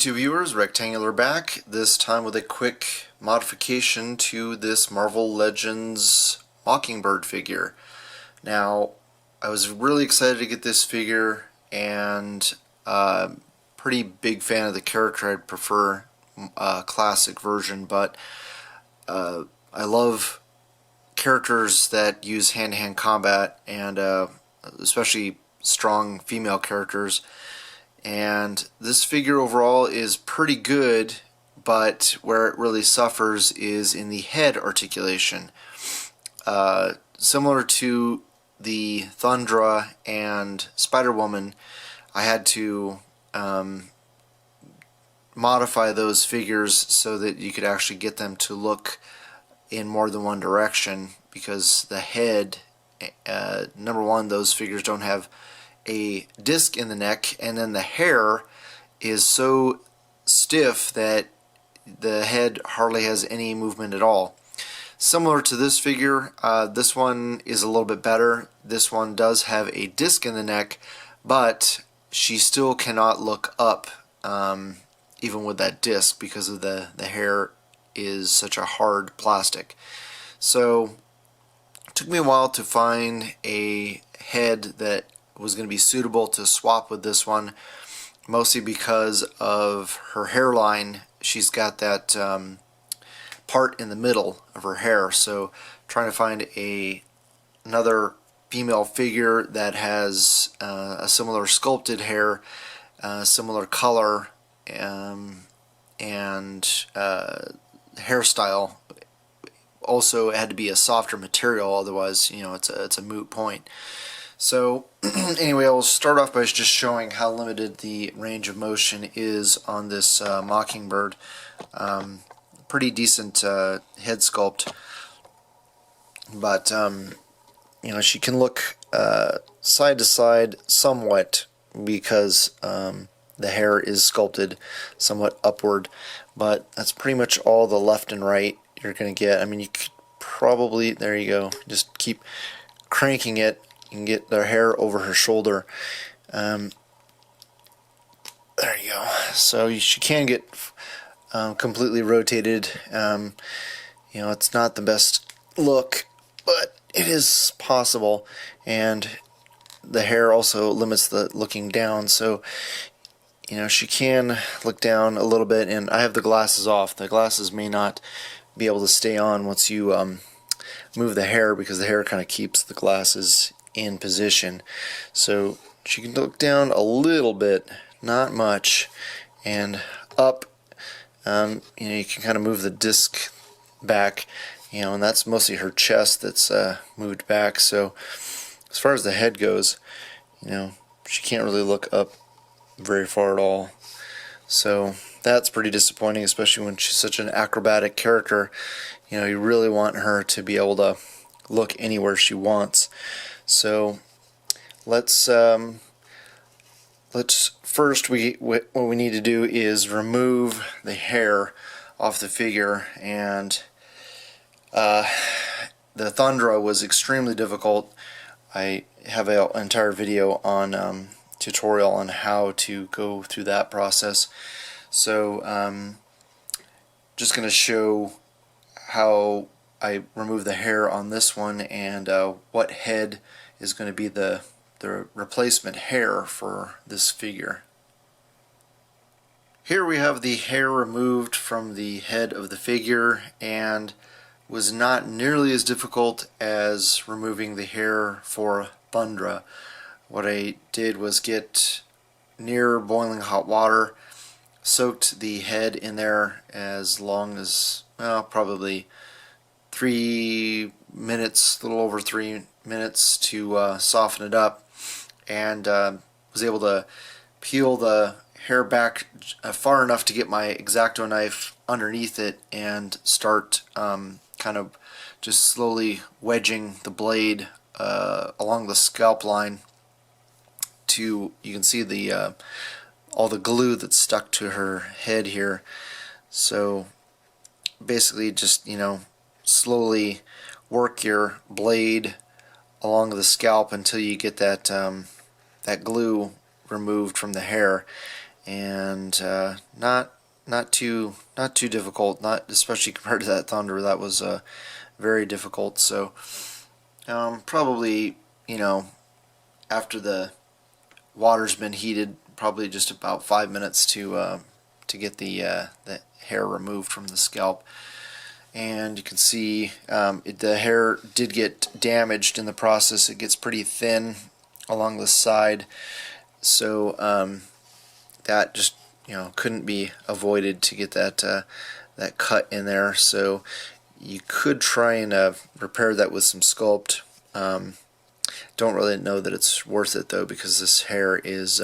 YouTube viewers, Rectangular back, this time with a quick modification to this Marvel Legends Mockingbird figure. Now, I was really excited to get this figure, and pretty big fan of the character. I'd prefer a classic version, but I love characters that use hand-to-hand combat, and especially strong female characters. And this figure overall is pretty good, but where it really suffers is in the head articulation. Similar to the Thundra and Spider-Woman, I had to modify those figures so that you could actually get them to look in more than one direction, because the head, number one, those figures don't have a disc in the neck, and then the hair is so stiff that the head hardly has any movement at all. Similar to this figure, this one is a little bit better. This one does have a disc in the neck, but she still cannot look up even with that disc, because of the hair is such a hard plastic. So it took me a while to find a head that was going to be suitable to swap with this one, mostly because of her hairline. She's got that part in the middle of her hair, so trying to find another female figure that has a similar sculpted hair, similar color, and hairstyle. Also, it had to be a softer material, otherwise, you know, it's a moot point. So anyway, I'll start off by just showing how limited the range of motion is on this Mockingbird. Pretty decent head sculpt, but you know, she can look side to side somewhat, because the hair is sculpted somewhat upward, but that's pretty much all the left and right you're going to get. I mean, you could probably, there you go, just keep cranking it. You can get their hair over her shoulder. There you go. So she can get completely rotated. You know, it's not the best look, but it is possible. And the hair also limits the looking down. So, you know, she can look down a little bit. And I have the glasses off. The glasses may not be able to stay on once you move the hair, because the hair kind of keeps the glasses in position. So she can look down a little bit, not much, and up. You know, you can kind of move the disc back, you know, and that's mostly her chest that's moved back. So as far as the head goes, you know, she can't really look up very far at all. So that's pretty disappointing, especially when she's such an acrobatic character. You know, you really want her to be able to look anywhere she wants. So let's first, what we need to do is remove the hair off the figure, and the Thundra was extremely difficult. I have an entire video on tutorial on how to go through that process. So just going to show how I remove the hair on this one, and what head is going to be the replacement hair for this figure. Here we have the hair removed from the head of the figure, and was not nearly as difficult as removing the hair for Thundra. What I did was get near boiling hot water, soaked the head in there as long as, well, probably 3 minutes, a little over 3 minutes, to soften it up, and was able to peel the hair back far enough to get my X-Acto knife underneath it and start kind of just slowly wedging the blade along the scalp line to, you can see the all the glue that's stuck to her head here. So basically just, you know, slowly work your blade along the scalp until you get that that glue removed from the hair, and not too difficult, not especially compared to that thunder. That was very difficult. So probably, after the water's been heated, probably just about 5 minutes to get the hair removed from the scalp. And you can see the hair did get damaged in the process. It gets pretty thin along the side, so that just couldn't be avoided to get that cut in there. So you could try and repair that with some Sculpt. Don't really know that it's worth it though, because this hair is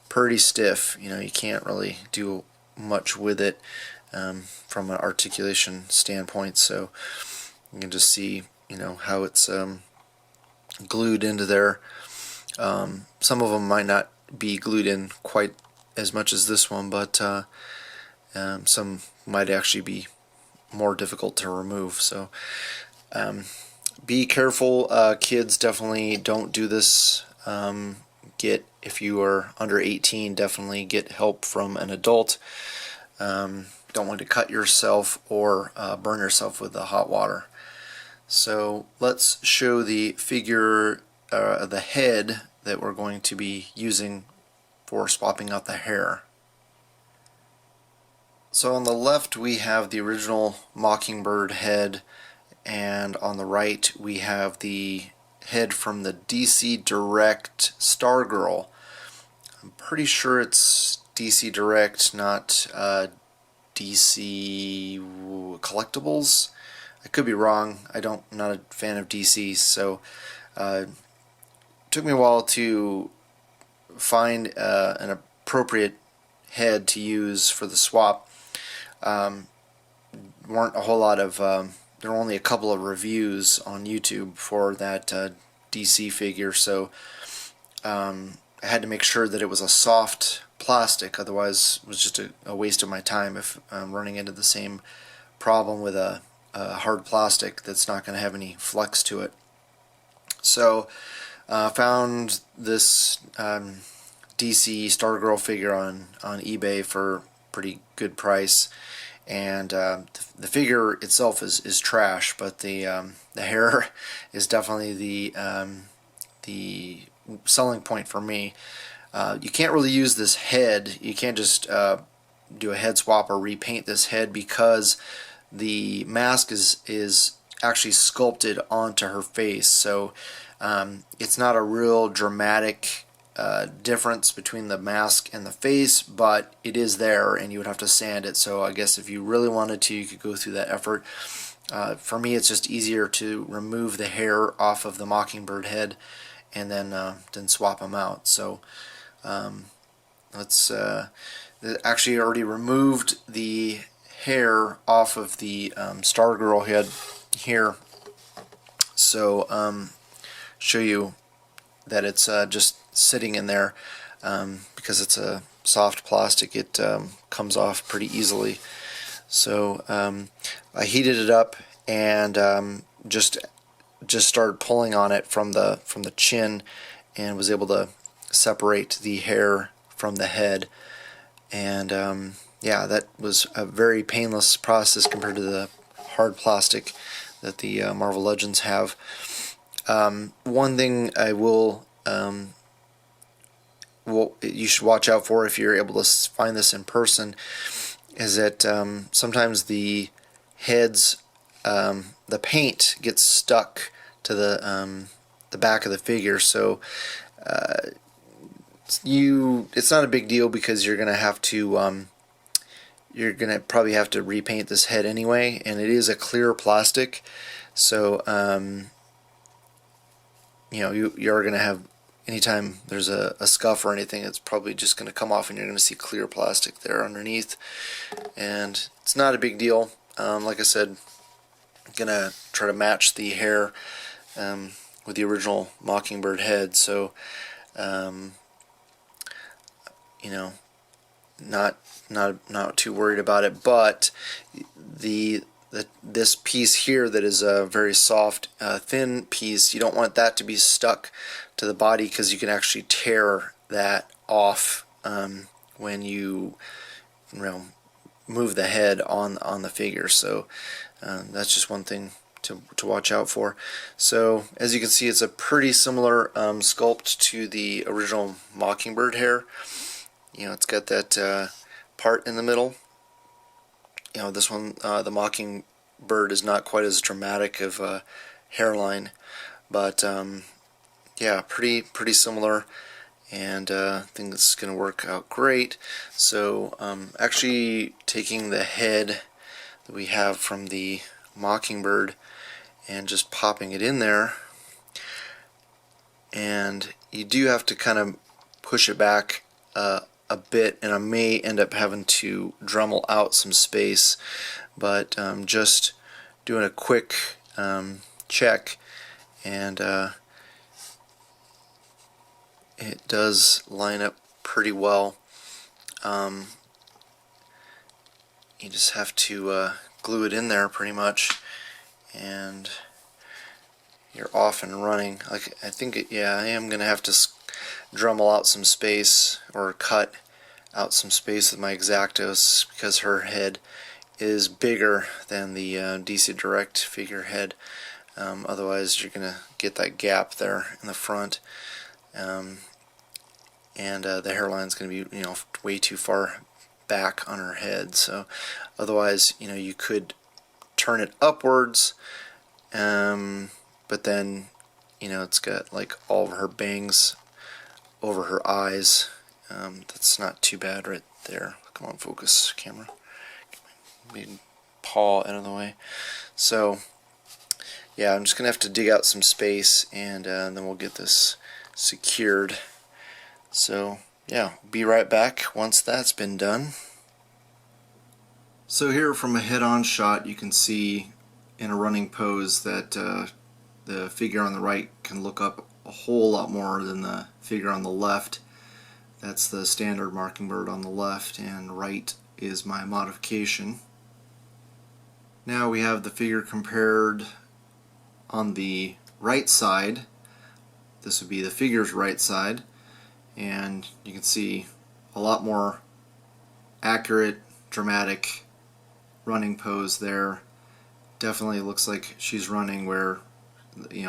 pretty stiff. You can't really do much with it from an articulation standpoint. So you can just see how it's glued into there. Some of them might not be glued in quite as much as this one, but some might actually be more difficult to remove. So be careful, kids. Definitely don't do this. If you are under 18, definitely get help from an adult. Don't want to cut yourself or burn yourself with the hot water. So let's show the figure, the head that we're going to be using for swapping out the hair. So on the left we have the original Mockingbird head, and on the right we have the head from the DC Direct Stargirl. I'm pretty sure it's DC Direct, not DC Collectibles. I could be wrong. I'm not a fan of DC, so it took me a while to find an appropriate head to use for the swap. Weren't a whole lot of there were only a couple of reviews on YouTube for that DC figure, so I had to make sure that it was a soft plastic, otherwise it was just a waste of my time if I'm running into the same problem with a hard plastic that's not going to have any flex to it. So found this DC Stargirl figure on eBay for pretty good price, and the figure itself is trash, but the hair is definitely the selling point for me. You can't really use this head. You can't just do a head swap or repaint this head, because the mask is actually sculpted onto her face. So it's not a real dramatic difference between the mask and the face, but it is there, and you would have to sand it. So I guess if you really wanted to, you could go through that effort. For me, it's just easier to remove the hair off of the Mockingbird head and then swap them out. So let's actually already removed the hair off of the Stargirl head here. So show you that it's just sitting in there, because it's a soft plastic. It comes off pretty easily. So I heated it up and just started pulling on it from the chin, and was able to separate the hair from the head. And yeah, that was a very painless process compared to the hard plastic that the Marvel Legends have. One thing I will you should watch out for if you're able to find this in person is that sometimes the heads, the paint gets stuck to the back of the figure. So it's not a big deal, because you're gonna have to you're gonna probably have to repaint this head anyway, and it is a clear plastic. So you're gonna have, anytime there's a scuff or anything, it's probably just going to come off, and you're going to see clear plastic there underneath. And it's not a big deal. Like I said, I'm going to try to match the hair with the original Mockingbird head. So, not too worried about it. But this piece here that is a very soft, thin piece, you don't want that to be stuck to the body, because you can actually tear that off when you move the head on the figure. So that's just one thing to watch out for. So as you can see, it's a pretty similar sculpt to the original Mockingbird hair. It's got that part in the middle. This one, the Mockingbird, is not quite as dramatic of a hairline, but yeah, pretty similar, and I think it's going to work out great. So actually taking the head that we have from the Mockingbird and just popping it in there, and you do have to kind of push it back a bit, and I may end up having to Dremel out some space, but just doing a quick check, and it does line up pretty well. You just have to glue it in there pretty much, and you're off and running. Like, I think yeah, I am gonna have to Dremel out some space, or cut out some space with my X-Actos, because her head is bigger than the DC Direct figurehead. Otherwise you're gonna get that gap there in the front, and the hairline's gonna be way too far back on her head. So otherwise you could turn it upwards, but then it's got like all of her bangs over her eyes. That's not too bad right there. Come on, focus, camera. Big paw out of the way. So yeah, I'm just gonna have to dig out some space, and then we'll get this secured. So yeah, be right back once that's been done. So here, from a head-on shot, you can see in a running pose that the figure on the right can look up a whole lot more than the figure on the left. That's the standard Mockingbird on the left, and right is my modification. Now we have the figure compared on the right side. This would be the figure's right side, and you can see a lot more accurate, dramatic running pose there. Definitely looks like she's running, where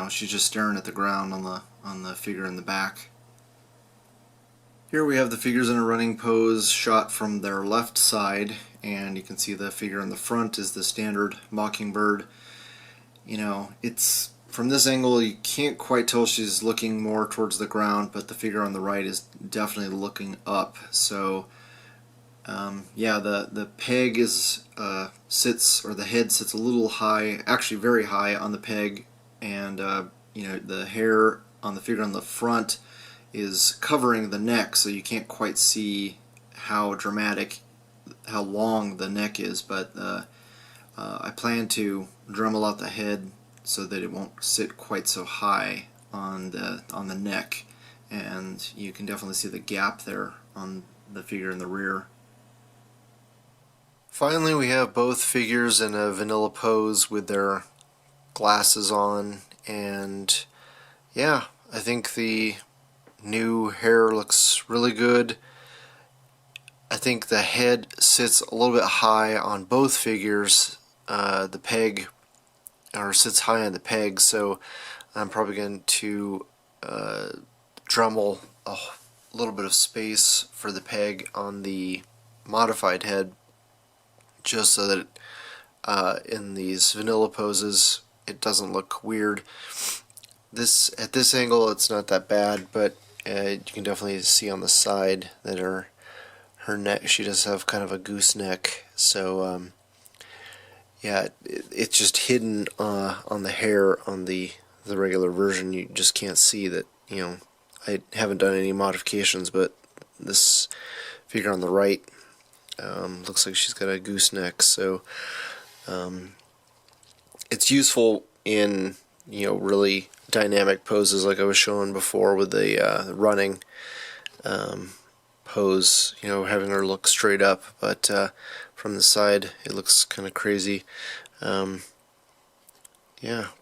she's just staring at the ground on the figure in the back. Here we have the figures in a running pose shot from their left side, and you can see the figure in the front is the standard Mockingbird. It's from this angle you can't quite tell, she's looking more towards the ground, but the figure on the right is definitely looking up. So yeah, the peg is sits, or the head sits a little high, actually very high on the peg, and the hair on the figure on the front is covering the neck, so you can't quite see how dramatic, how long the neck is, but I plan to Dremel out the head so that it won't sit quite so high on the neck, and you can definitely see the gap there on the figure in the rear. Finally, we have both figures in a vanilla pose with their glasses on, and yeah, I think the new hair looks really good. I think the head sits a little bit high on both figures. The peg, or sits high on the peg, so I'm probably going to Dremel a little bit of space for the peg on the modified head, just so that in these vanilla poses it doesn't look weird. At this angle it's not that bad, but you can definitely see on the side that her neck, she does have kind of a goose neck, so yeah, it's just hidden on the hair on the regular version. You just can't see that. I haven't done any modifications, but this figure on the right looks like she's got a goose neck, so it's useful in really dynamic poses like I was showing before with the running pose, having her look straight up, but from the side it looks kind of crazy. Yeah,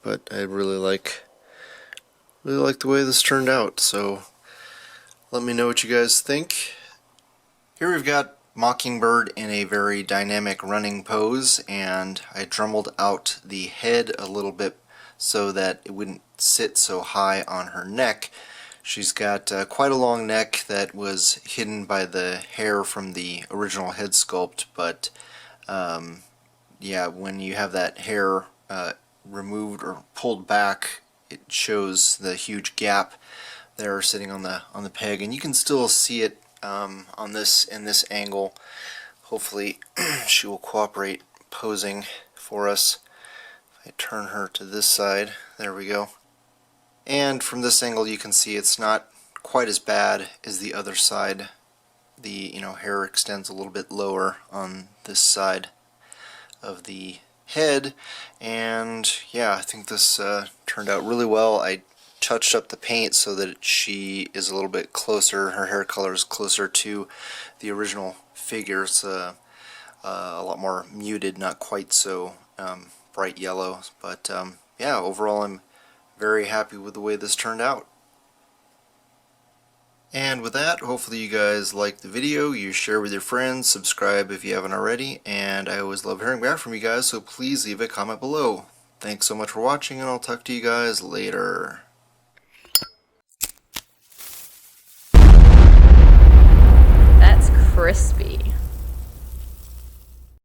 but I really like the way this turned out, so let me know what you guys think. Here we've got Mockingbird in a very dynamic running pose, and I dremelled out the head a little bit so that it wouldn't sit so high on her neck. She's got quite a long neck that was hidden by the hair from the original head sculpt, but yeah, when you have that hair removed or pulled back, it shows the huge gap there sitting on the peg, and you can still see it in this angle. Hopefully she will cooperate posing for us. If I turn her to this side, there we go. And from this angle you can see it's not quite as bad as the other side. The hair extends a little bit lower on this side of the head, and yeah, I think this turned out really well. I touched up the paint so that she is a little bit closer, her hair color is closer to the original figure. It's a lot more muted, not quite so bright yellow, but yeah, overall I'm very happy with the way this turned out. And with that, hopefully you guys liked the video, you share with your friends, subscribe if you haven't already, and I always love hearing back from you guys, so please leave a comment below. Thanks so much for watching, and I'll talk to you guys later. That's crispy.